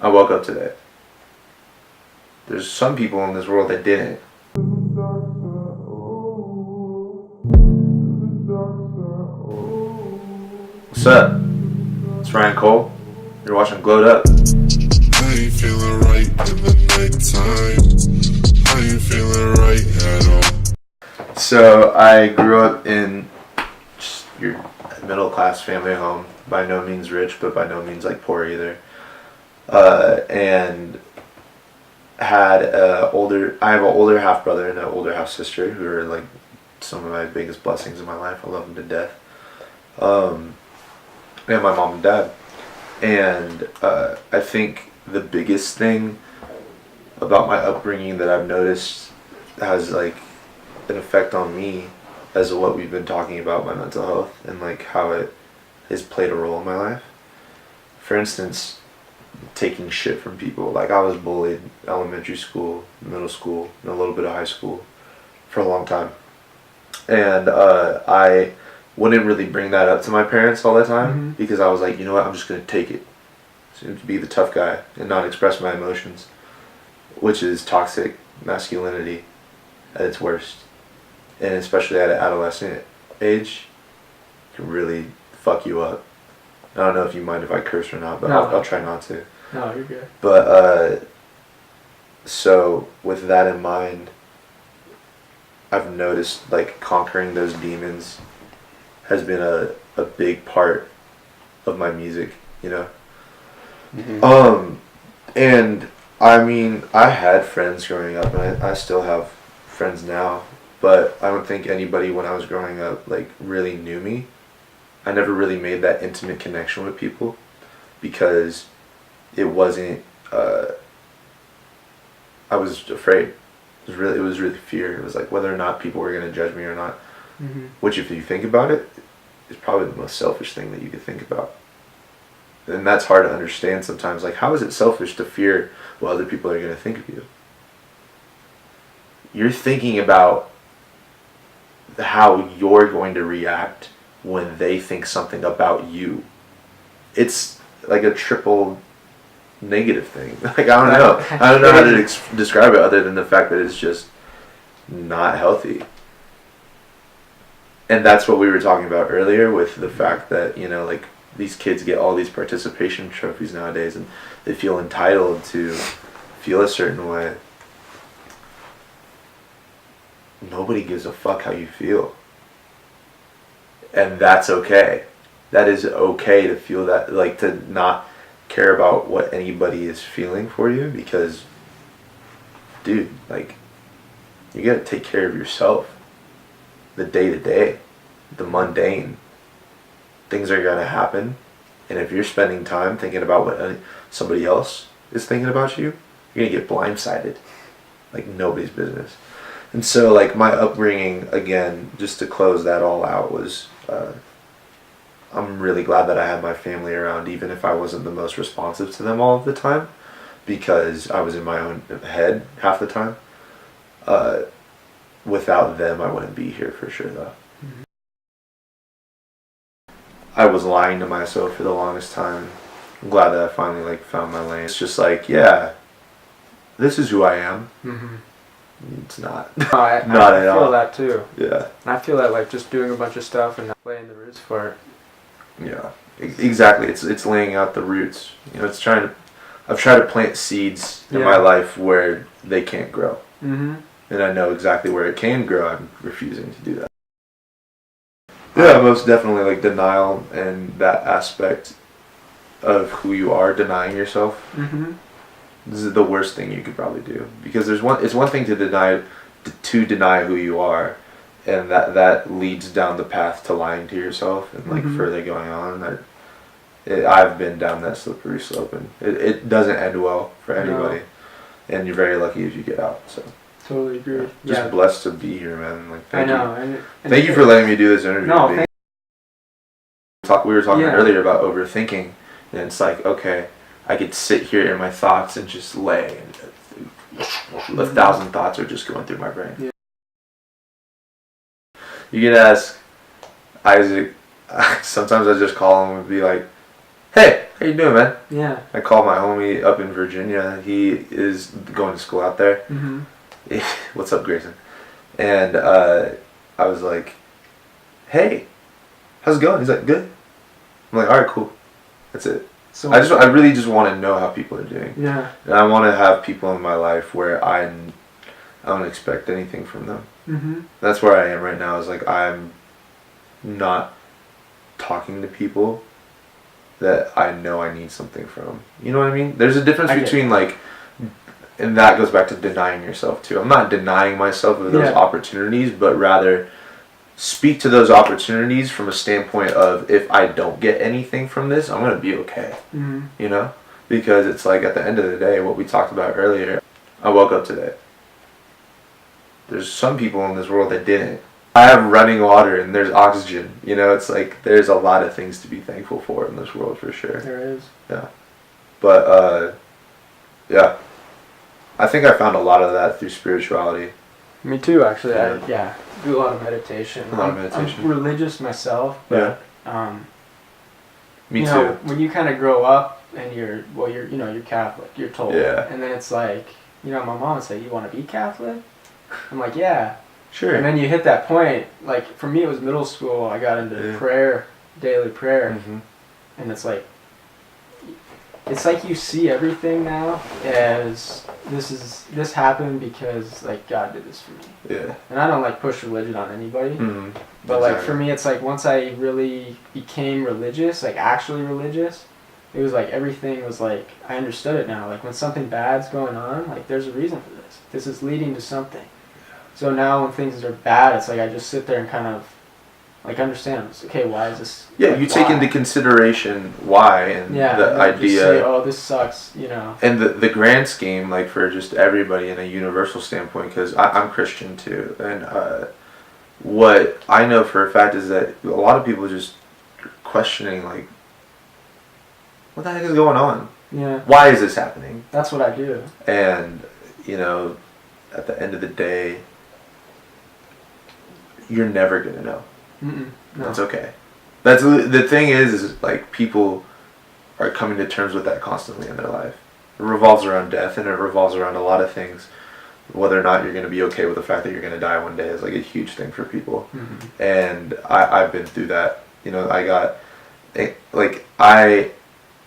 I woke up today. There's some people in this world that didn't. What's up? It's Ryan Cole. You're watching Glo'd Up. I ain't feeling right in the nighttime. I ain't feeling right at all. So I grew up in just your middle class family home. By no means rich, but by no means like poor either. And had I have an older half brother and an older half sister who are like some of my biggest blessings in my life. I love them to death. And my mom and dad. And I think the biggest thing about my upbringing that I've noticed has like an effect on me as what we've been talking about, my mental health, and like how it has played a role in my life. For instance, taking shit from people. Like, I was bullied elementary school, middle school, and a little bit of high school for a long time. And I wouldn't really bring that up to my parents all the time because I was like, you know what, I'm just going to take it. So to be the tough guy and not express my emotions, which is toxic masculinity at its worst. And especially at an adolescent age, can really fuck you up. I don't know if you mind if I curse or not, but No. I'll try not to. No, you're good. But so with that in mind, I've noticed like conquering those demons has been a big part of my music, you know? And I mean, I had friends growing up, and I still have friends now, but I don't think anybody when I was growing up like really knew me. I never really made that intimate connection with people because it wasn't, I was afraid. It was really fear. It was like whether or not people were going to judge me or not. Which, if you think about it, is probably the most selfish thing that you could think about. And that's hard to understand sometimes. Like, how is it selfish to fear what other people are going to think of you? You're thinking about how you're going to react when they think something about you. It's like a triple negative thing. Like, I don't know. I don't know how to describe it other than the fact that it's just not healthy. And that's what we were talking about earlier with the fact that, you know, like, these kids get all these participation trophies nowadays and they feel entitled to feel a certain way. Nobody gives a fuck how you feel. And that's okay. That is okay to feel that, like, to not care about what anybody is feeling for you because, dude, like, you gotta take care of yourself. The day-to-day, the mundane. Things are gonna happen. And if you're spending time thinking about what somebody else is thinking about you, you're gonna get blindsided. Like nobody's business. And so, like, my upbringing, again, just to close that all out, was I'm really glad that I had my family around, even if I wasn't the most responsive to them all of the time, because I was in my own head half the time. Without them, I wouldn't be here for sure, though. I was lying to myself for the longest time. I'm glad that I finally, like, found my lane. It's just like, yeah, this is who I am. It's not. No, I at all. I feel that too. Yeah. And I feel that, like, just doing a bunch of stuff and not laying the roots for it. Yeah, exactly. It's laying out the roots. You know, I've tried to plant seeds in my life where they can't grow. And I know exactly where it can grow. I'm refusing to do that. Yeah, most definitely, like, denial and that aspect of who you are, denying yourself. This is the worst thing you could probably do, because it's one thing to deny who you are, and that leads down the path to lying to yourself and like further going on. I've been down that slippery slope, and it doesn't end well for anybody. No. And you're very lucky if you get out. So totally agree. Just blessed to be here, man. Like, thank you. And thank you for letting me do this interview. No, we were talking earlier about overthinking, and it's like, okay, I could sit here in my thoughts and just lay, and 1,000 thoughts are just going through my brain. Yeah. You can ask Isaac. Sometimes I just call him and be like, hey, how you doing, man? Yeah. I called my homie up in Virginia. He is going to school out there. Mm-hmm. What's up, Grayson? And I was like, hey, how's it going? He's like, good. I'm like, all right, cool. That's it. So I really just want to know how people are doing. Yeah. And I want to have people in my life where I don't expect anything from them. Mm-hmm. That's where I am right now. Is like I'm not talking to people that I know I need something from. You know what I mean? There's a difference between like, and that goes back to denying yourself too. I'm not denying myself of those opportunities, but rather speak to those opportunities from a standpoint of, if I don't get anything from this, I'm going to be okay. Mm-hmm. You know? Because it's like, at the end of the day, what we talked about earlier, I woke up today. There's some people in this world that didn't. I have running water and there's oxygen. You know, it's like, there's a lot of things to be thankful for in this world, for sure. There is. Yeah. But, yeah. I think I found a lot of that through spirituality. Me too, actually. Yeah. I do a lot of meditation. A lot of meditation. I'm religious myself, but Me you too. know, when you kind of grow up and you're Catholic, you're told, Yeah. and then it's like, you know, my mom would say, "You want to be Catholic?" I'm like, "Yeah." Sure. And then you hit that point. Like for me, it was middle school. I got into prayer, daily prayer, Mm-hmm. and it's like you see everything now as this happened because like God did this for me. Yeah. And I don't like push religion on anybody, Mm-hmm. but like for me, it's like once I really became religious, like actually religious, it was like everything was like I understood it now. Like when something bad's going on, like there's a reason for this. This is leading to something. So now when things are bad, it's like I just sit there and kind of like understand. It's, okay, why is this? Yeah, like, you take into consideration why and the and idea. just say, oh, this sucks, you know. And the grand scheme, like for just everybody in a universal standpoint, because I'm Christian too, and what I know for a fact is that a lot of people just questioning like, what the heck is going on? Yeah. Why is this happening? That's what I do. And you know, at the end of the day, you're never gonna know. No. That's okay. That's the thing is like people are coming to terms with that constantly in their life. It revolves around death, and it revolves around a lot of things. Whether or not you're going to be okay with the fact that you're going to die one day is like a huge thing for people. Mm-hmm. And I've been through that. You know, I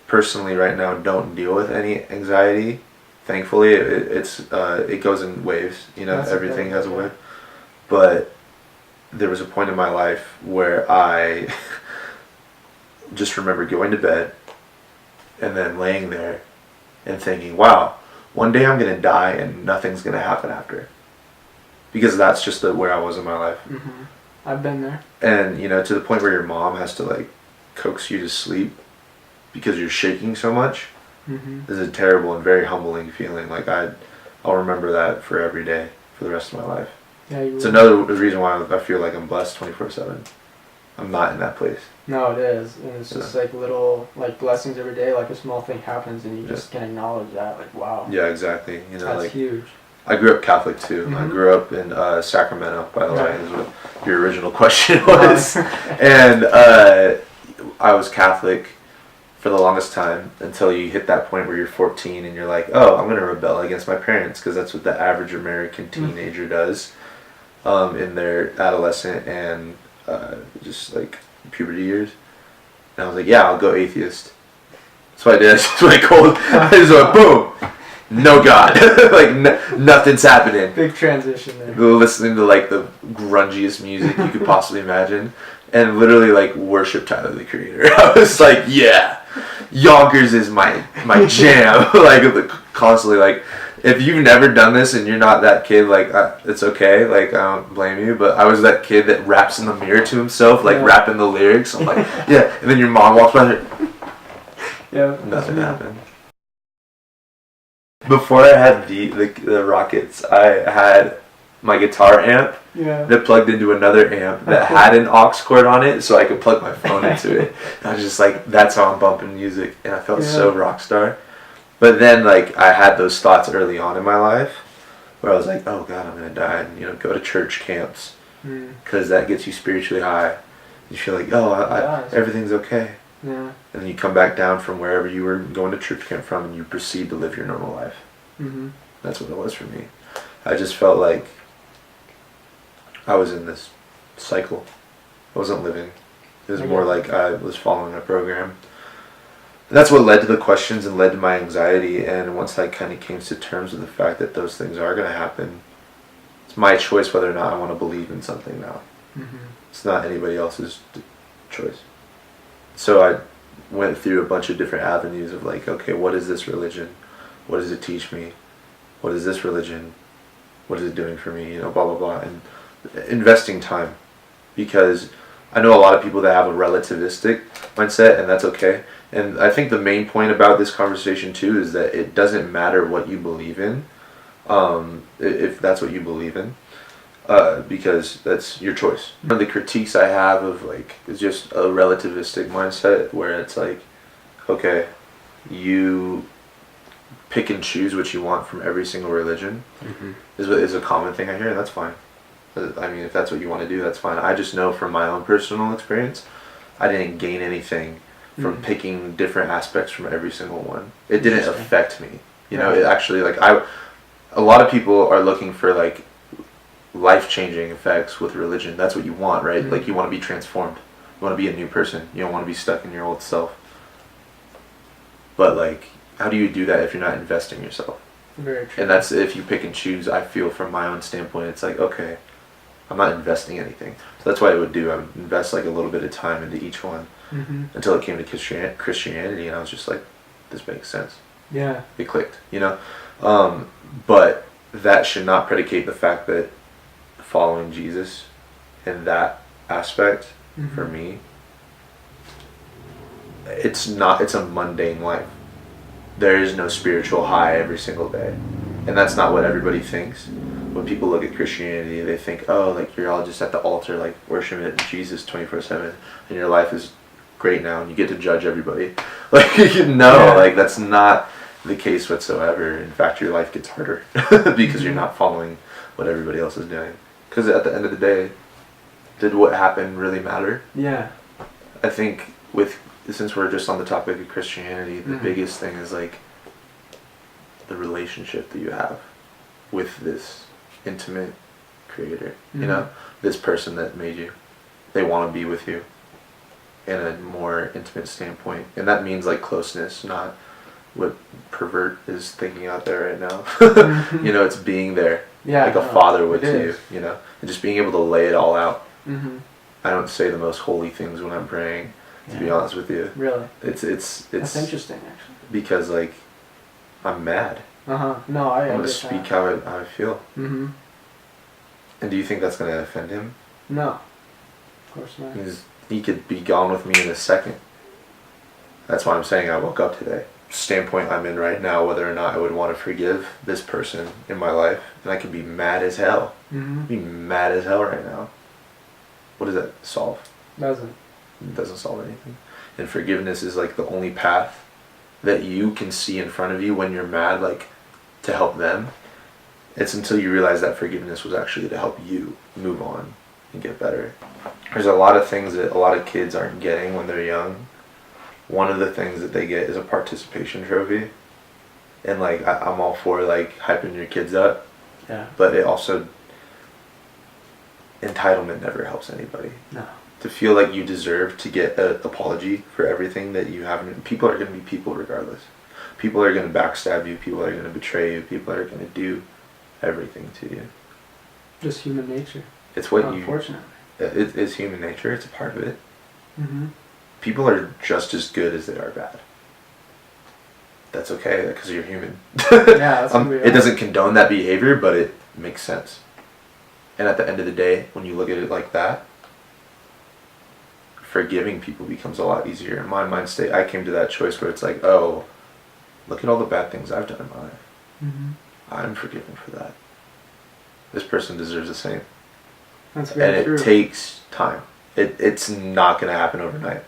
personally right now don't deal with any anxiety. Thankfully, it goes in waves. You know, everything has a wave. But there was a point in my life where I just remember going to bed and then laying there and thinking, wow, one day I'm going to die and nothing's going to happen after. Because that's just where I was in my life. Mm-hmm. I've been there. And, you know, to the point where your mom has to, like, coax you to sleep because you're shaking so much. Mm-hmm. This is a terrible and very humbling feeling. Like, I'll remember that for every day for the rest of my life. Yeah, it's another reason why I feel like I'm blessed 24/7. I'm not in that place. No, it is. And it's just like little like blessings every day. Like a small thing happens and you just can acknowledge that. Like, wow. Yeah, exactly. You know, that's like huge. I grew up Catholic too. Mm-hmm. I grew up in Sacramento, by the way, is what your original question was. And I was Catholic for the longest time until you hit that point where you're 14 and you're like, oh, I'm going to rebel against my parents, because that's what the average American teenager does in their adolescent and just like puberty years. And I was like, yeah, I'll go atheist. So I did. That's what I called. I just went, boom. No God. Like nothing's happening. Big transition there. Listening to like the grungiest music you could possibly imagine, and literally like worship Tyler the Creator. I was like, yeah, Yonkers is my jam. Like constantly, like if you've never done this and you're not that kid, like it's okay. Like I don't blame you, but I was that kid that raps in the mirror to himself, like rapping the lyrics. I'm like, yeah, and then your mom walks by and nothing happened. Before I had the Rockets, I had my guitar amp that plugged into another amp that had an aux cord on it, so I could plug my phone into it. And I was just like, that's how I'm bumping music, and I felt so rock star. But then like I had those thoughts early on in my life where I was like, oh God, I'm gonna die, and go to church camps because that gets you spiritually high. You feel like, oh, everything's okay. Yeah. And then you come back down from wherever you were going to church camp from, and you proceed to live your normal life. Mm-hmm. That's what it was for me. I just felt like I was in this cycle. I wasn't living. It was more like I was following a program. And that's what led to the questions and led to my anxiety. And once I kind of came to terms with the fact that those things are going to happen, it's my choice whether or not I want to believe in something now. Mm-hmm. It's not anybody else's choice. So I went through a bunch of different avenues of like, okay, what is this religion? What does it teach me? What is this religion? What is it doing for me? You know, blah, blah, blah. And investing time. Because I know a lot of people that have a relativistic mindset, and that's okay. And I think the main point about this conversation too is that it doesn't matter what you believe in, if that's what you believe in, because that's your choice. One of the critiques I have of like is just a relativistic mindset where it's like, okay, you pick and choose what you want from every single religion. Mm-hmm. is a common thing I hear, and that's fine. I mean, if that's what you want to do, that's fine. I just know from my own personal experience, I didn't gain anything from picking different aspects from every single one. It didn't affect me. You know, it actually, like, a lot of people are looking for, like, life-changing effects with religion. That's what you want, right? Mm-hmm. Like, you want to be transformed. You want to be a new person. You don't want to be stuck in your old self. But, like, how do you do that if you're not investing in yourself? Very true. And that's if you pick and choose. I feel from my own standpoint, it's like, okay, I'm not investing anything. So that's what I would do. I would invest like a little bit of time into each one until it came to Christianity, and I was just like, this makes sense. Yeah. It clicked, you know? But that should not predicate the fact that following Jesus in that aspect, for me, it's a mundane life. There is no spiritual high every single day. And that's not what everybody thinks. When people look at Christianity, they think, oh, like you're all just at the altar, like worshiping Jesus 24/7, and your life is great now, and you get to judge everybody. Like, like that's not the case whatsoever. In fact, your life gets harder because you're not following what everybody else is doing. Because at the end of the day, did what happened really matter? Yeah. I think since we're just on the topic of Christianity, the biggest thing is like the relationship that you have with this intimate creator. You know, this person that made you. They want to be with you in a more intimate standpoint, and that means like closeness, not what pervert is thinking out there right now. You know, it's being there, like a father would to you. You know, and just being able to lay it all out. I don't say the most holy things when I'm praying. To be honest with you, really, it's that's interesting actually. Because like I'm mad. No, I'm gonna speak how I feel. And do you think that's gonna offend him? No, of course not. He could be gone with me in a second. That's why I'm saying I woke up today. Standpoint I'm in right now, whether or not I would want to forgive this person in my life, and I could be mad as hell. Be mad as hell right now. What does that solve? It doesn't solve anything. And forgiveness is like the only path that you can see in front of you when you're mad, like to help them. It's until you realize that forgiveness was actually to help you move on and get better. There's a lot of things that a lot of kids aren't getting when they're young. One of the things that they get is a participation trophy. And like I'm all for like hyping your kids up. Yeah. But it also, entitlement never helps anybody. No. To feel like you deserve to get an apology for everything that you haven't. People are going to be people regardless. People are going to backstab you. People are going to betray you. People are going to do everything to you. Just human nature. It's what Unfortunately. It is human nature. It's a part of it. People are just as good as they are bad. That's okay because you're human. Yeah, that's it doesn't condone that behavior, but it makes sense. And at the end of the day, when you look at it like that, forgiving people becomes a lot easier. In my mind state, I came to that choice where it's like, oh, look at all the bad things I've done in my life. I'm forgiven for that. This person deserves the same. That's very true. It takes time. It's not going to happen overnight.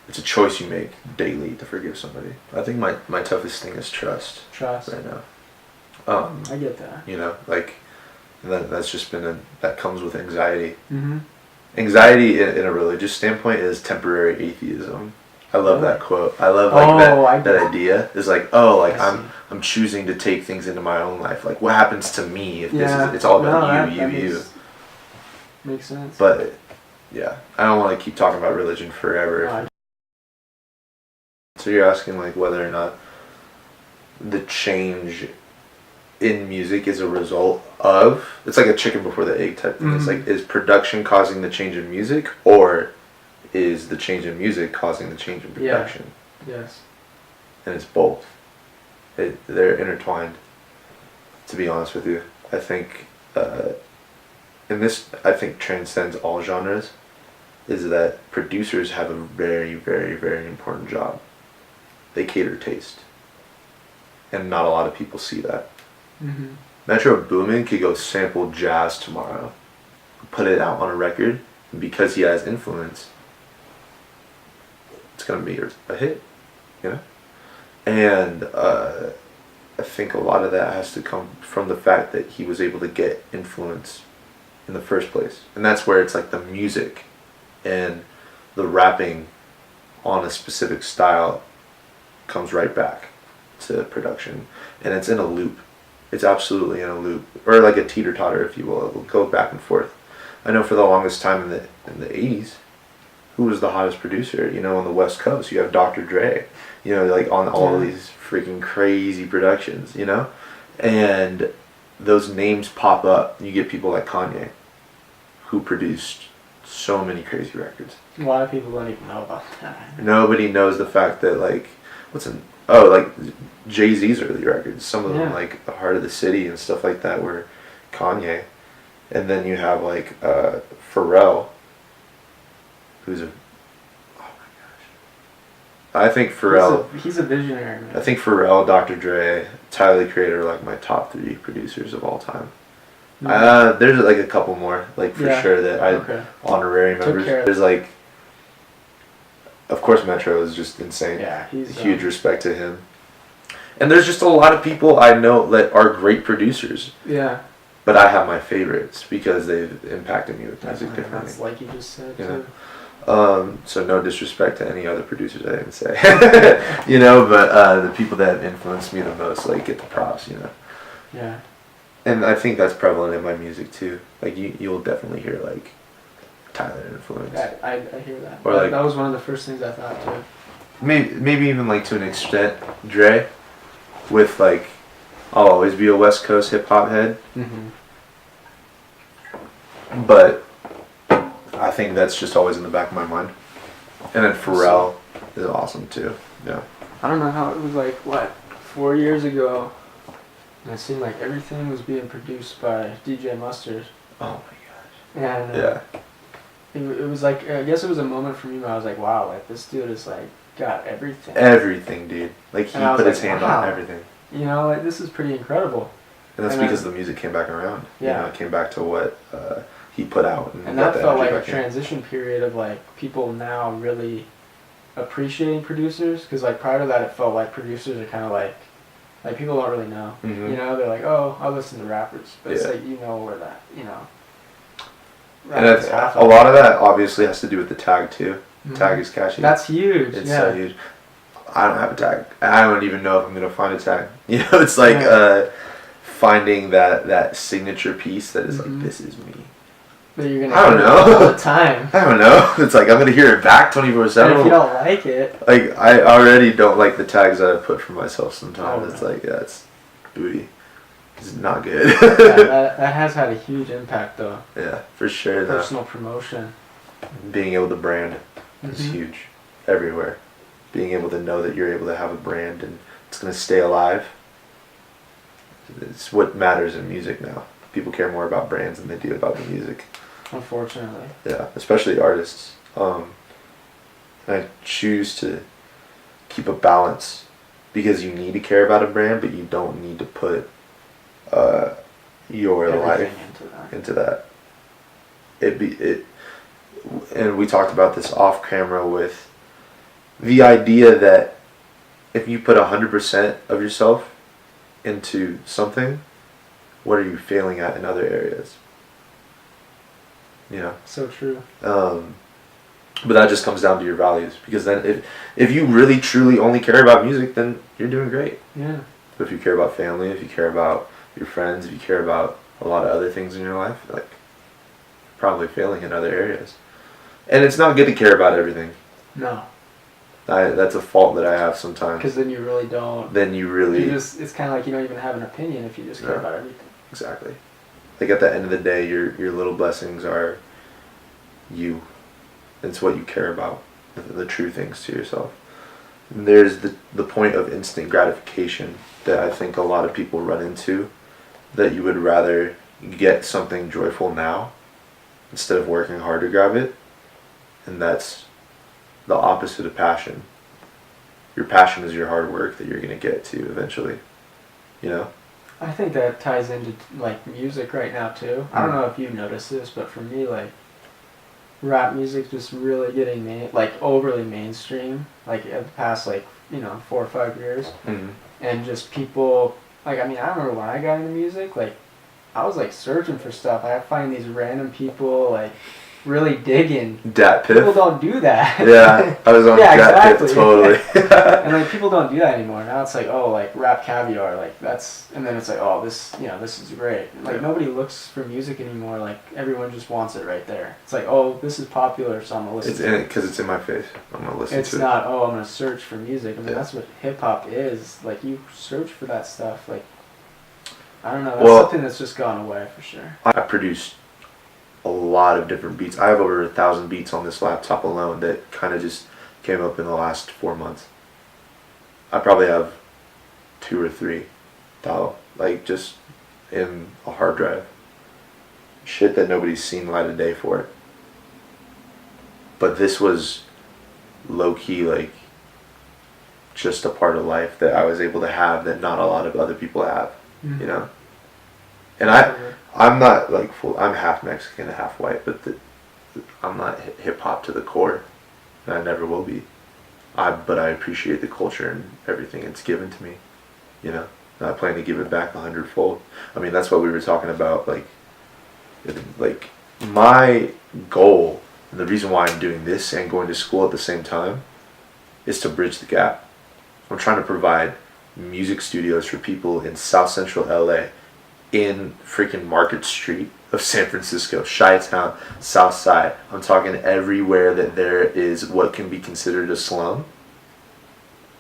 It's a choice you make daily to forgive somebody. I think my toughest thing is trust. Trust. Right now. I get that. You know, like, that's just that comes with anxiety. Anxiety in a religious standpoint is temporary atheism. I love Really? that quote. I love like I that get it. idea. Is like, oh, like I see. I'm choosing to take things into my own life. Like, what happens to me if this Yeah. is? It's all about No, you. makes sense. But yeah, I don't want to keep talking about religion forever. No, So you're asking like whether or not the change in music is a result of, it's like a chicken before the egg type thing. It's like, is production causing the change in music, or is the change in music causing the change in production? Yes. And it's both. They're intertwined, to be honest with you. I think and this I think transcends all genres, is that producers have a very, very, very important job. They cater taste, and not a lot of people see that. Mm-hmm. Metro Boomin could go sample jazz tomorrow, put it out on a record, and because he has influence, it's gonna be a hit, you know. And I think a lot of that has to come from the fact that he was able to get influence in the first place, and that's where it's like the music and the rapping on a specific style comes right back to production, and it's in a loop. It's absolutely in a loop, or like a teeter-totter, if you will. It will go back and forth. I know for the longest time in the 80s, who was the hottest producer? You know, on the West Coast, you have Dr. Dre. You know, like on all of these freaking crazy productions. You know, and those names pop up. You get people like Kanye, who produced so many crazy records. A lot of people don't even know about that. Nobody knows the fact that like like Jay-Z's early records, some of them like The Heart of the City and stuff like that were Kanye. And then you have like Pharrell, who's oh my gosh. I think Pharrell, he's a visionary, man. I think Pharrell, Dr. Dre, Tyler, the Creator are like my top 3 producers of all time. Mm-hmm. There's like a couple more, like for sure, that honorary members. There's like, of course, Metro is just insane. Yeah, he's huge respect to him. And there's just a lot of people I know that are great producers. Yeah. But I have my favorites because they've impacted me with music differently. That's like you just said, too. So no disrespect to any other producers I didn't say. You know, but the people that have influenced me the most, like, get the props, you know. Yeah. And I think that's prevalent in my music too. Like you'll definitely hear like Tyler influence. I hear that. Or like, that was one of the first things I thought too. Maybe even like to an extent Dre, with like, I'll always be a West Coast hip hop head. Mm-hmm. But I think that's just always in the back of my mind. And then Pharrell is awesome too. Yeah. I don't know how it was like 4 years ago. And it seemed like everything was being produced by DJ Mustard. Oh my gosh. And yeah. It was like, I guess it was a moment for me where I was like, wow, like this dude is like got everything. Everything, dude. Like he put his hand on everything. You know, like this is pretty incredible. And that's because the music came back around. Yeah. You know, it came back to what he put out. And that felt like a transition period of like people now really appreciating producers. Because like prior to that, it felt like producers are kind of like people don't really know. Mm-hmm. You know, they're like, oh, I listen to rappers. But it's like, you know where that, you know. And a lot of that obviously has to do with the tag too. Mm-hmm. Tag is catchy. That's huge. It's so huge. I don't have a tag. I don't even know if I'm gonna find a tag. You know, it's like finding that signature piece that is like, this is me. But you're gonna I don't know. all the time. I don't know. It's like I'm gonna hear it back 24/7. And if you don't like it, like I already don't like the tags that I put for myself sometimes. Oh, it's like it's booty. It's not good. that has had a huge impact though. Yeah, for sure. Personal promotion. Being able to brand is huge everywhere. Being able to know that you're able to have a brand and it's going to stay alive. It's what matters in music now. People care more about brands than they do about the music. Unfortunately. Yeah, especially artists. I choose to keep a balance because you need to care about a brand, but you don't need to put your life into that. And we talked about this off camera with the idea that if you put 100% of yourself into something, what are you failing at in other areas? You know? So true. But that just comes down to your values, because then if you really truly only care about music, then you're doing great. Yeah. But if you care about family, if you care about your friends, if you care about a lot of other things in your life, like, probably failing in other areas. And it's not good to care about everything. No. That's a fault that I have sometimes. Because then you really don't. Then you really... it's kind of like you don't even have an opinion if you just care about everything. Exactly. Like, at the end of the day, your little blessings are you. It's what you care about. The true things to yourself. And there's the point of instant gratification that I think a lot of people run into, that you would rather get something joyful now instead of working hard to grab it. And that's the opposite of passion. Your passion is your hard work that you're going to get to eventually. You know? I think that ties into like music right now too. I don't know if you've noticed this, but for me, like, rap music just really getting overly mainstream, like in the past 4 or 5 years. Mm-hmm. And just people, like, I mean, I remember when I got into music, like, I was like searching for stuff. I find these random people like really digging. Dat Piff. People don't do that. Yeah, I was on Dat Piff, totally. And like people don't do that anymore. Now it's like, oh, like Rap Caviar, like that's, and then it's like, oh, this is great. Like nobody looks for music anymore. Like everyone just wants it right there. It's like, oh, this is popular, so I'm gonna listen. It's in it because it's in my face. I'm gonna listen to it. It's not, oh, I'm gonna search for music. I mean, that's what hip hop is. Like you search for that stuff. Like, I don't know. That's something that's just gone away for sure. I produced a lot of different beats. I have over 1,000 beats on this laptop alone that kind of just came up in the last 4 months. I probably have 2 or 3 like just in a hard drive. Shit that nobody's seen light of day for it. But this was low key, like, just a part of life that I was able to have that not a lot of other people have. Mm-hmm. You know? And I'm not like full. I'm half Mexican and half white, but I'm not hip hop to the core, and I never will be. But I appreciate the culture and everything it's given to me. You know, and I plan to give it back 100-fold. I mean, that's what we were talking about. Like my goal and the reason why I'm doing this and going to school at the same time is to bridge the gap. I'm trying to provide music studios for people in South Central LA. In freaking Market Street of San Francisco, Chi-Town, South Side. I'm talking everywhere that there is what can be considered a slum.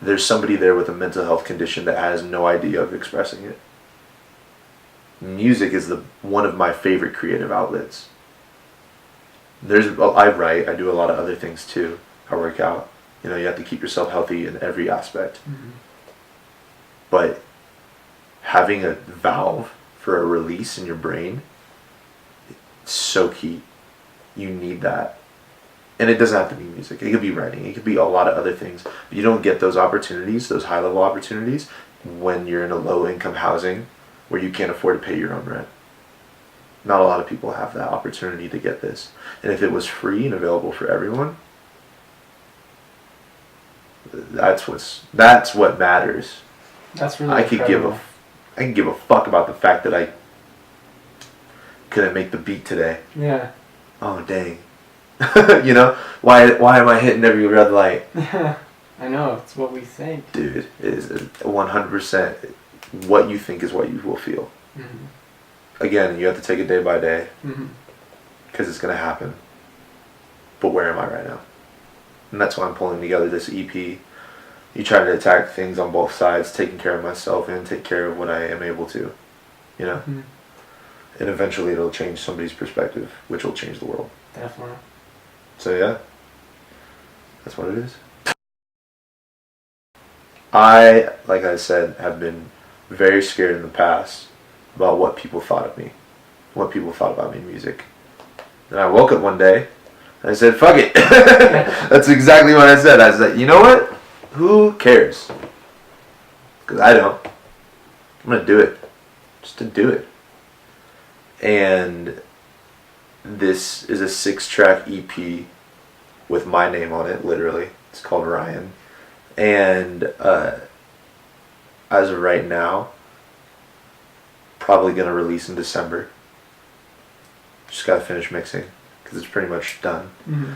There's somebody there with a mental health condition that has no idea of expressing it. Music is one of my favorite creative outlets. I write, I do a lot of other things too. I work out. You know, you have to keep yourself healthy in every aspect. Mm-hmm. But having a valve for a release in your brain, it's so key. You need that. And it doesn't have to be music. It could be writing. It could be a lot of other things. But you don't get those opportunities, those high-level opportunities, when you're in a low-income housing where you can't afford to pay your own rent. Not a lot of people have that opportunity to get this. And if it was free and available for everyone, that's what matters. That's really I could give a fuck about the fact that I couldn't make the beat today. Yeah. Oh, dang. You know? Why am I hitting every red light? I know, it's what we think. Dude, it is 100% what you think is what you will feel. Mm-hmm. Again, you have to take it day by day. Because it's going to happen. But where am I right now? And that's why I'm pulling together this EP. You try to attack things on both sides, taking care of myself and take care of what I am able to, you know? Mm-hmm. And eventually it'll change somebody's perspective, which will change the world. Definitely. So yeah, that's what it is. I, like I said, have been very scared in the past about what people thought of me, what people thought about me in music. And I woke up one day and I said, fuck it. That's exactly what I said. I said, you know what? Who cares? Because I don't. I'm going to do it. Just to do it. And this is a 6-track EP with my name on it, literally. It's called Ryan. And as of right now, probably going to release in December. Just got to finish mixing because it's pretty much done. Mm-hmm.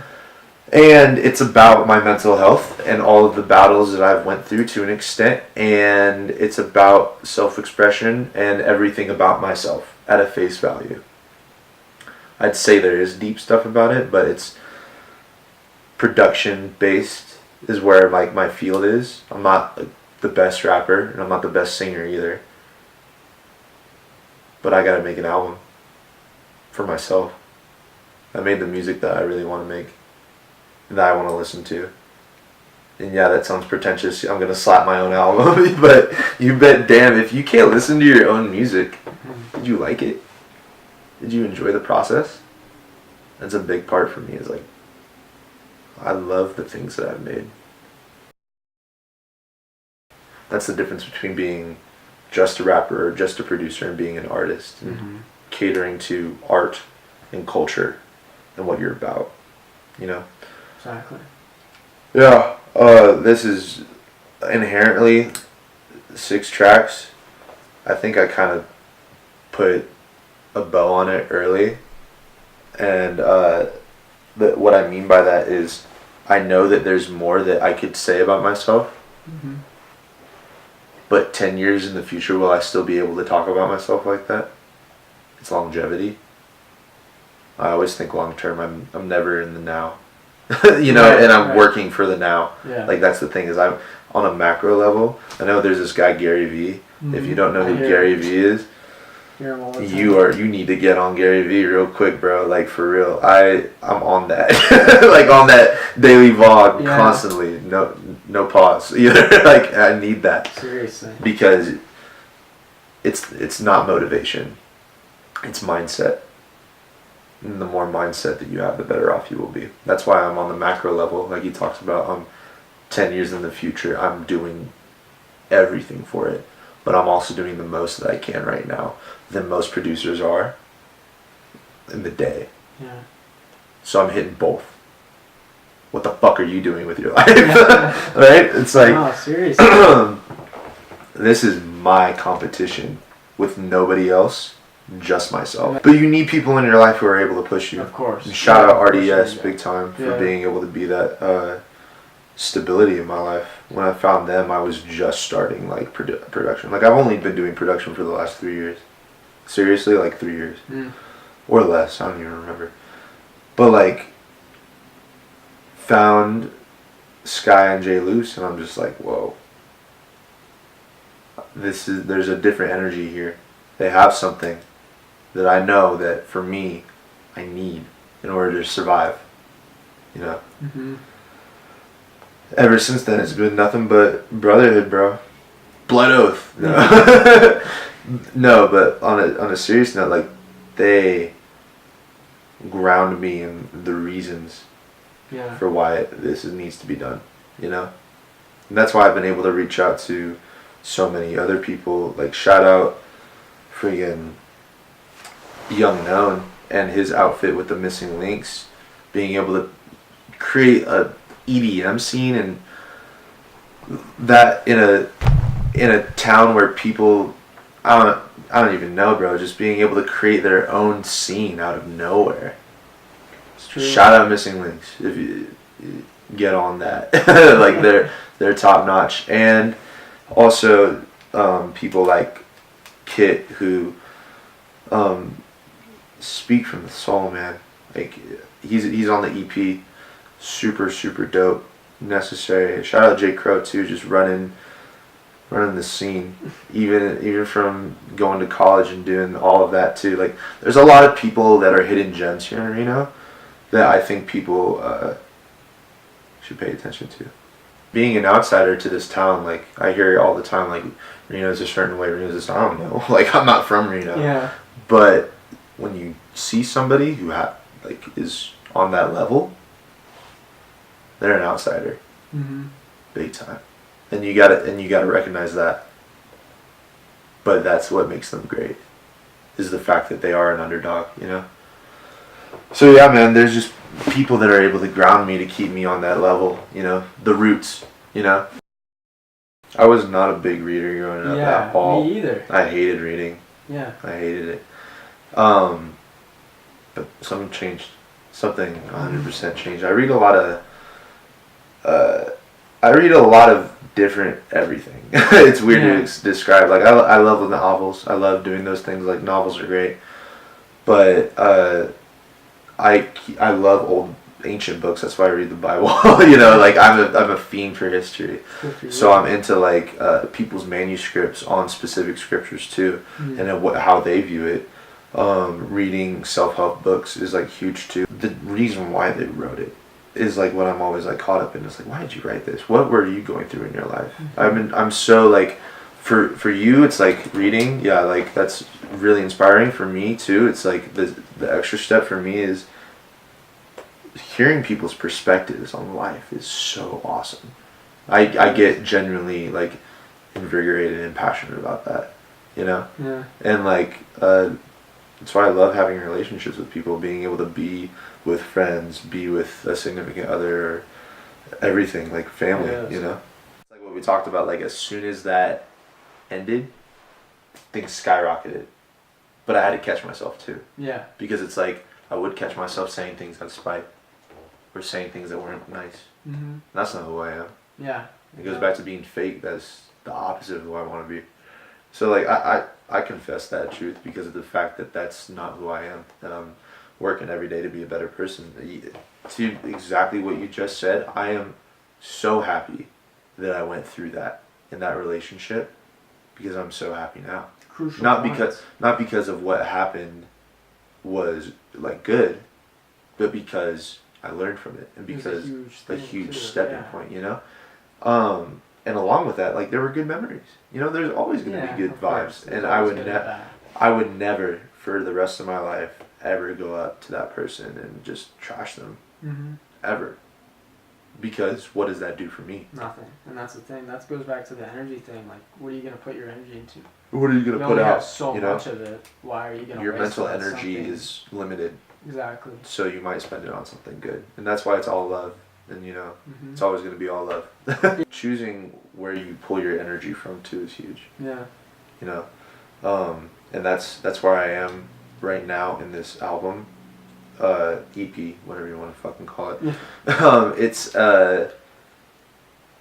And it's about my mental health and all of the battles that I've went through to an extent, and it's about self-expression and everything about myself at a face value. I'd say there is deep stuff about it, but it's production based is where like my field is. I'm not the best rapper and I'm not the best singer either. But I gotta make an album for myself. I made the music that I really want to make, that I want to listen to. And yeah, that sounds pretentious. I'm gonna slap my own album, but you bet damn if you can't listen to your own music, did you like it? Did you enjoy the process? That's a big part for me. Is like, I love the things that I've made. That's the difference between being just a rapper or just a producer and being an artist and catering to art and culture and what you're about, you know? Exactly. Yeah, this is inherently 6 tracks. I think I kind of put a bow on it early, and what I mean by that is I know that there's more that I could say about myself, but 10 years in the future, will I still be able to talk about myself like that? It's longevity. I always think long term. I'm never in the now. You know, Right, and I'm right. working for the now. Yeah. Like that's the thing, is I'm on a macro level. I know there's this guy Gary Vee. If you don't know I who hear Gary Vee is, Hear 'em all the time. you need to get on Gary Vee real quick, bro. Like for real. I'm on that. Like on that daily vlog Yeah. constantly. No pause either. Like I need that. Seriously. Because it's not motivation. It's mindset. And the more mindset that you have, the better off you will be. That's why I'm on the macro level, like he talks about. 10 years in the future, I'm doing everything for it, but I'm also doing the most that I can right now than most producers are in the day. Yeah. So I'm hitting both. What the fuck are you doing with your life? Right? It's like, No, seriously. this is my competition with nobody else, just myself. But you need people in your life who are able to push you. Of course. And shout out Yeah, of course RDS you do. big time for Yeah. being able to be that stability in my life. When I found them, I was just starting like production. Like I've only been doing production for the last 3 years. Seriously, like 3 years. Or less, I don't even remember. But like, found Sky and Jay Luce, and I'm just like, whoa. There's a different energy here. They have something that I know that for me, I need in order to survive. You know? Ever since then, it's been nothing but brotherhood, bro. Blood oath. No, no, but on a serious note, like they ground me in the reasons Yeah. for why this needs to be done. You know, and that's why I've been able to reach out to so many other people. Like shout out, friggin' Young Known and his outfit with the Missing Links, being able to create a EDM scene and that in a town where people I don't even know, bro, just being able to create their own scene out of nowhere. It's true. Shout out Missing Links if you get on that. Like they're top notch. And also people like Kit who speak from the soul, man. Like he's on the EP. Super dope. Necessary. Shout out J Crow too, just running the scene. Even from going to college and doing all of that too. Like there's a lot of people that are hidden gems here in Reno that I think people should pay attention to. Being an outsider to this town, like I hear all the time, like Reno's a certain way, Reno's this, I don't know. Like I'm not from Reno. Yeah. But when you see somebody who is on that level, they're an outsider, big time, and you gotta recognize that. But that's what makes them great, is the fact that they are an underdog, you know. So yeah, man, there's just people that are able to ground me to keep me on that level, you know, the roots, you know. I was not a big reader growing up at all. Me either. I hated reading. Yeah. I hated it. But something changed. something 100% changed. I read a lot of different everything. It's weird to describe. Like I love novels. I love doing those things. Like novels are great, but I love old ancient books. That's why I read the Bible. You know, like I'm a fiend for history. So I'm into like people's manuscripts on specific scriptures too, and then how they view it. Reading self-help books is like huge too. The reason why they wrote it is like what I'm always like caught up in. It's like, why did you write this? What were you going through in your life? I'm so like, for you, it's like reading. Yeah, like that's really inspiring. For me too, it's like the extra step for me is hearing people's perspectives on life is so awesome. I get genuinely like invigorated and passionate about that, you know? Yeah. And like that's why I love having relationships with people, being able to be with friends, be with a significant other, everything, like family, you know? It's like what we talked about, like as soon as that ended, things skyrocketed. But I had to catch myself too. Yeah. Because it's like I would catch myself saying things out of spite or saying things that weren't nice. Mm-hmm. That's not who I am. Yeah. It goes back to being fake. That's the opposite of who I want to be. So like I confess that truth because of the fact that that's not who I am, and I'm working every day to be a better person. To exactly what you just said, I am so happy that I went through that in that relationship because I'm so happy now. Crucial Not points. because of what happened was like good, but because I learned from it and because a huge stepping point, you know. And along with that, like there were good memories. You know, there's always going to be good vibes, and I would never, for the rest of my life, ever go up to that person and just trash them, ever. Because what does that do for me? Nothing, and that's the thing. That goes back to the energy thing. Like, what are you going to put your energy into? What are you going to put You only out? have so much of it. Why are you going to? Your waste mental it on energy something? is limited. Exactly. So you might spend it on something good, and that's why it's all love. And you know, it's always going to be all love. Choosing where you pull your energy from too is huge. Yeah. You know, and that's where I am right now in this album, EP, whatever you want to fucking call it.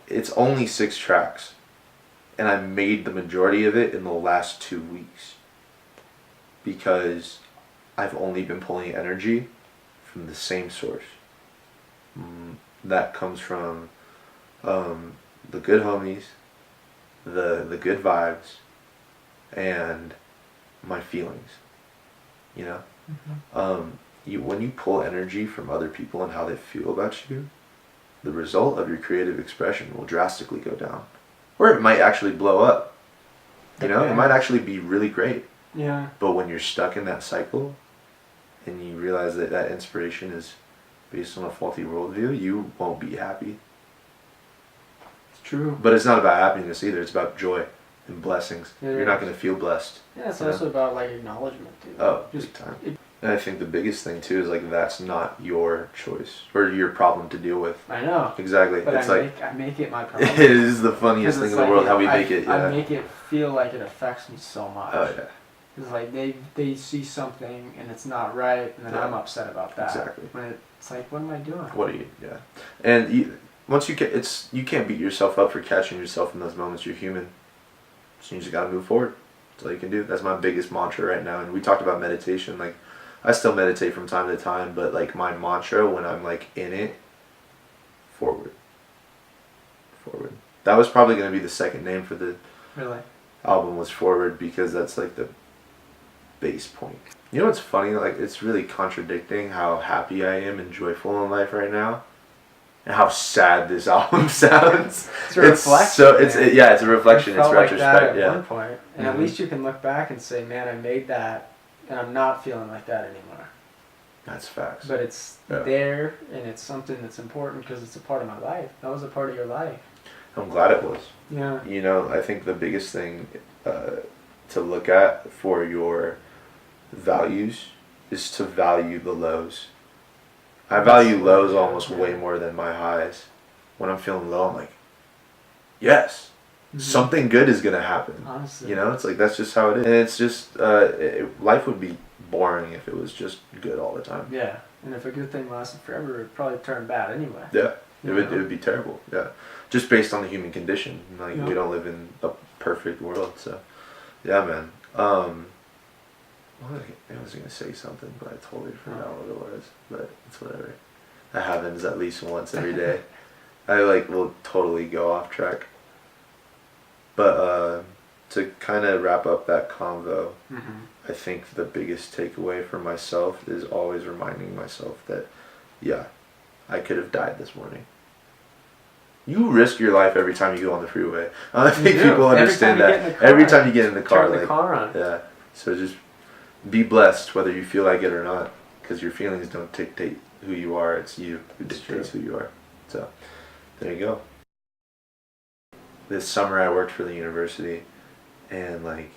It's only 6 tracks, and I made the majority of it in the last 2 weeks because I've only been pulling energy from the same source. That comes from the good homies, the good vibes, and my feelings. You know, when you pull energy from other people and how they feel about you, the result of your creative expression will drastically go down, or it might actually blow up. You know, it might actually be really great. Yeah. But when you're stuck in that cycle, and you realize that that inspiration is based on a faulty worldview, you won't be happy. It's true. But it's not about happiness either. It's about joy and blessings. You're not going to feel blessed. Yeah, it's also about like acknowledgement too. Oh, just time. And I think the biggest thing too is like that's not your choice or your problem to deal with. I know. Exactly. But it's I make it my problem. It is the funniest thing in the world how we make it. Yeah. I make it feel like it affects me so much. Oh yeah. It's like they see something and it's not right, and then I'm upset about that. Exactly. When it's like, what am I doing? What are you? Yeah. And once you you can't beat yourself up for catching yourself in those moments. You're human. So you just gotta move forward. That's all you can do. That's my biggest mantra right now. And we talked about meditation. Like, I still meditate from time to time, but like my mantra when I'm like in it, forward. Forward. That was probably gonna be the second name for the album, was Forward, because that's like the base point. You know what's funny? Like, it's really contradicting how happy I am and joyful in life right now, and how sad this album sounds. It's a reflection. So it's a reflection. It's retrospect. Like that at yeah. one point, and at least you can look back and say, "Man, I made that, and I'm not feeling like that anymore." That's facts. But it's there, and it's something that's important because it's a part of my life. That was a part of your life. I'm glad it was. Yeah. You know, I think the biggest thing to look at for your values is to value the lows. I value lows almost way more than my highs. When I'm feeling low, I'm like, yes, something good is going to happen. Honestly. You know, it's like, that's just how it is. And it's just, life would be boring if it was just good all the time. Yeah. And if a good thing lasted forever, it'd probably turn bad anyway. Yeah, it You would know? be terrible. Yeah, just based on the human condition. Like Yeah. we don't live in a perfect world, so yeah, man. Well, I was gonna say something, but I totally forgot what it was. But it's whatever. That happens at least once every day. I like will totally go off track. But to kind of wrap up that convo, I think the biggest takeaway for myself is always reminding myself that, yeah, I could have died this morning. You risk your life every time you go on the freeway. I don't think people understand that. Every time you get in the car, turn the car on. yeah. So just be blessed whether you feel like it or not, because your feelings don't dictate who you are. It's you who dictates who you are. So there you go. This summer I worked for the university, and like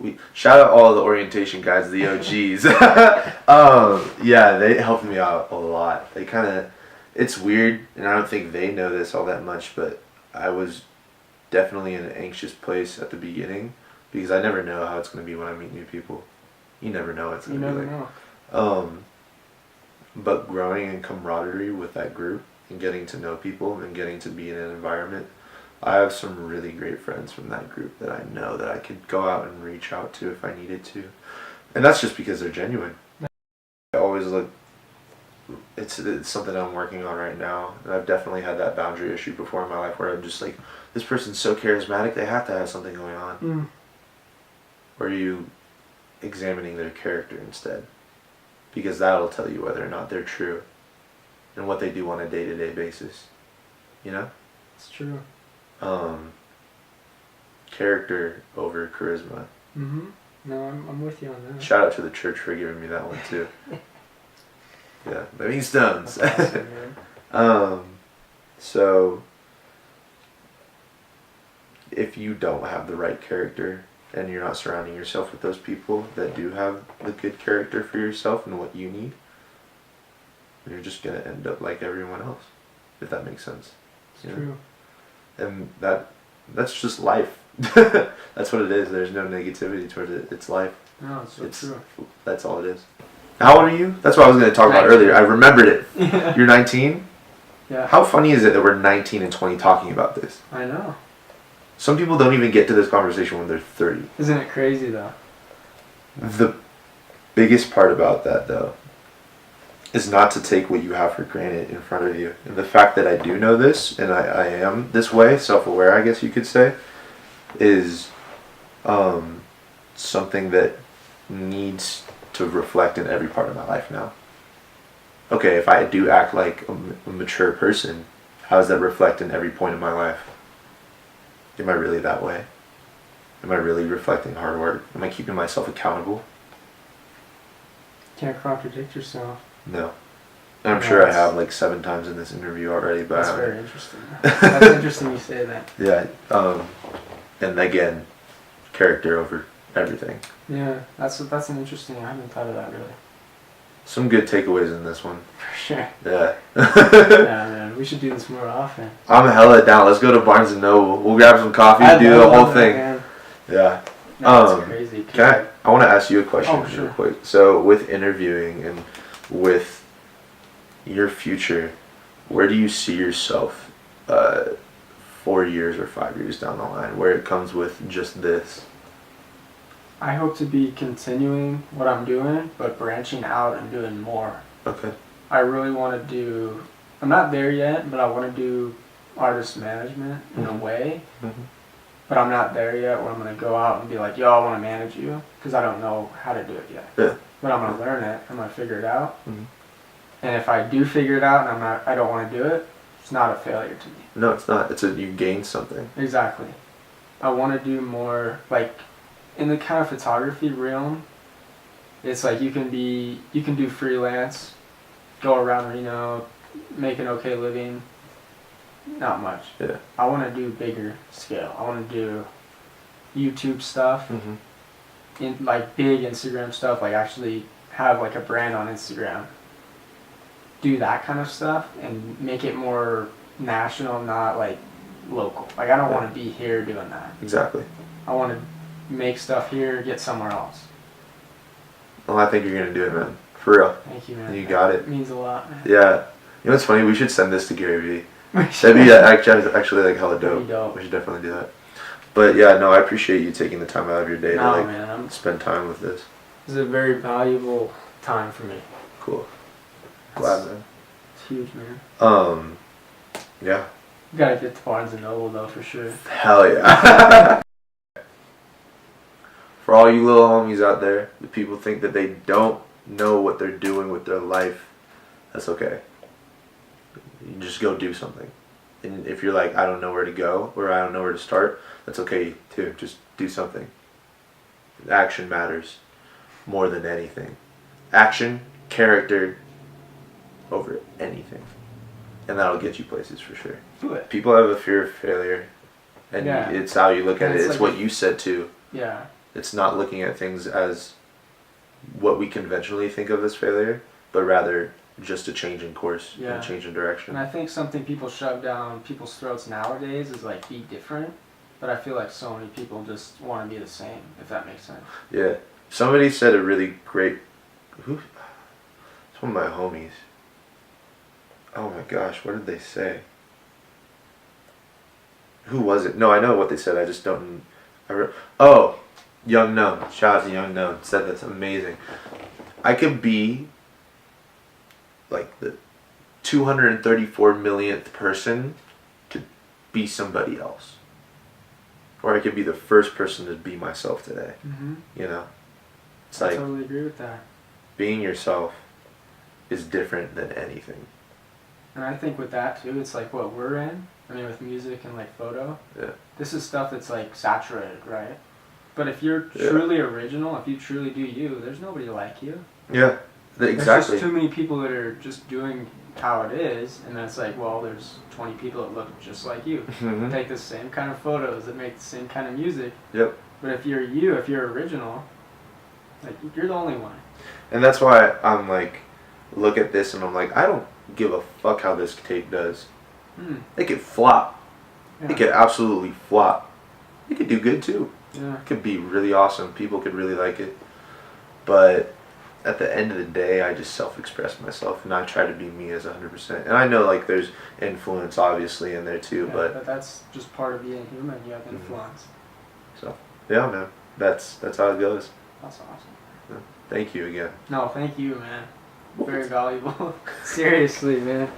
we shout out all the orientation guys, the OGs. Yeah, they helped me out a lot. They kind of, it's weird, and I don't think they know this all that much, but I was definitely in an anxious place at the beginning because I never know how it's going to be when I meet new people. You never know what it's going to be like. Know. But growing in camaraderie with that group and getting to know people and getting to be in an environment, I have some really great friends from that group that I know that I could go out and reach out to if I needed to. And that's just because they're genuine. I always look, it's something I'm working on right now. And I've definitely had that boundary issue before in my life where I'm just like, this person's so charismatic, they have to have something going on. Or are you examining their character instead? Because that'll tell you whether or not they're true and what they do on a day-to-day basis. You know? It's true. Character over charisma. No, I'm with you on that. Shout out to the church for giving me that one too. Yeah, living stones. That's awesome, man. So if you don't have the right character and you're not surrounding yourself with those people that do have the good character for yourself and what you need, you're just gonna end up like everyone else, if that makes sense. It's true. And that's just life. That's what it is. There's no negativity towards it. It's life. No, it's so true. That's all it is. How old are you? That's what I was going to talk about earlier. I remembered it. You're 19? Yeah. How funny is it that we're 19 and 20 talking about this? I know. Some people don't even get to this conversation when they're 30. Isn't it crazy though? The biggest part about that, though, is not to take what you have for granted in front of you. And the fact that I do know this, and I am this way, self-aware, I guess you could say, is something that needs to reflect in every part of my life now. Okay, if I do act like a mature person, how does that reflect in every point of my life? Am I really that way? Am I really reflecting hard work? Am I keeping myself accountable? Can't contradict yourself. No. And I'm sure I have like 7 times in this interview already, but that's very interesting. That's interesting you say that. Yeah. And again, character over everything. Yeah, that's an interesting. I haven't thought of that really. Some good takeaways in this one. For sure. Yeah. Yeah, man, we should do this more often. I'm hella down. Let's go to Barnes and Noble. We'll grab some coffee, do the whole thing. Man. Yeah. No, that's crazy. I want to ask you a question real sure. quick. So with interviewing and with your future, where do you see yourself 4 years or 5 years down the line, where it comes with just this? I hope to be continuing what I'm doing, but branching out and doing more. Okay. I really want to do, I'm not there yet, but I want to do artist management in a way. But I'm not there yet where I'm going to go out and be like, yo, I want to manage you, because I don't know how to do it yet. Yeah. But I'm going to learn it. I'm going to figure it out. And if I do figure it out and I don't want to do it, it's not a failure to me. No, it's not. You gain something. Exactly. I want to do more, like, in the kind of photography realm, it's like you can do freelance, go around Reno, make an okay living, not much. Yeah. I want to do bigger scale. I want to do YouTube stuff, in like big Instagram stuff, like actually have like a brand on Instagram. Do that kind of stuff and make it more national, not like local. Like I don't want to be here doing that. Exactly. I want to make stuff here, get somewhere else. Well, I think you're gonna do it, man. For real. Thank you, man. You got it. It means a lot, man. Yeah. You know what's funny? We should send this to Gary Vee. We That'd be actually like hella That'd dope. be dope. We should definitely do that. But yeah, no, I appreciate you taking the time out of your day to No, like man. spend time with this. This is a very valuable time for me. Cool. Glad, man. It's huge, man. Yeah. You gotta get to Barnes and Noble though, for sure. Hell yeah. For all you little homies out there, the people think that they don't know what they're doing with their life, that's okay. You just go do something. And if you're like, I don't know where to go or I don't know where to start, that's okay too. Just do something. Action matters more than anything. Action, character, over anything. And that'll get you places for sure. Do it. People have a fear of failure. And Yeah. it's how you look at And it. it's It's like what you said too. Yeah. It's not looking at things as what we conventionally think of as failure, but rather just a change in course and Yeah. a change in direction. And I think something people shove down people's throats nowadays is like be different. But I feel like so many people just want to be the same, if that makes sense. Yeah. Somebody said a really great. It's one of my homies. Oh my gosh, what did they say? Who was it? No, I know what they said. I just don't. Oh, Young Numb. Shout out to Young Numb. Said that's amazing. I could be like the 234 millionth person to be somebody else. Or I could be the first person to be myself today. Mm-hmm. You know? It's I like totally agree with that. being yourself is different than anything. And I think with that too, it's like what we're in. I mean, with music and like photo. Yeah. This is stuff that's like saturated, right? But if you're Yeah. truly original, if you truly do you, there's nobody like you. Yeah. There's Exactly. just too many people that are just doing how it is, and then it's like, well, there's 20 people that look just like you. Mhm. Take the same kind of photos, that make the same kind of music. Yep. But if you're you, if you're original, like you're the only one. And that's why I'm like, look at this and I'm like, I don't give a fuck how this tape does. It could flop. Yeah. It could absolutely flop. It could do good too. Yeah. It could be really awesome. People could really like it. But at the end of the day, I just self-express myself and I try to be me as 100%. And I know like there's influence obviously in there too, Yeah, but that's just part of being human. You have influence. so yeah, man, that's how it goes. That's awesome. Thank you again. No, thank you, man. Very valuable. Seriously, man.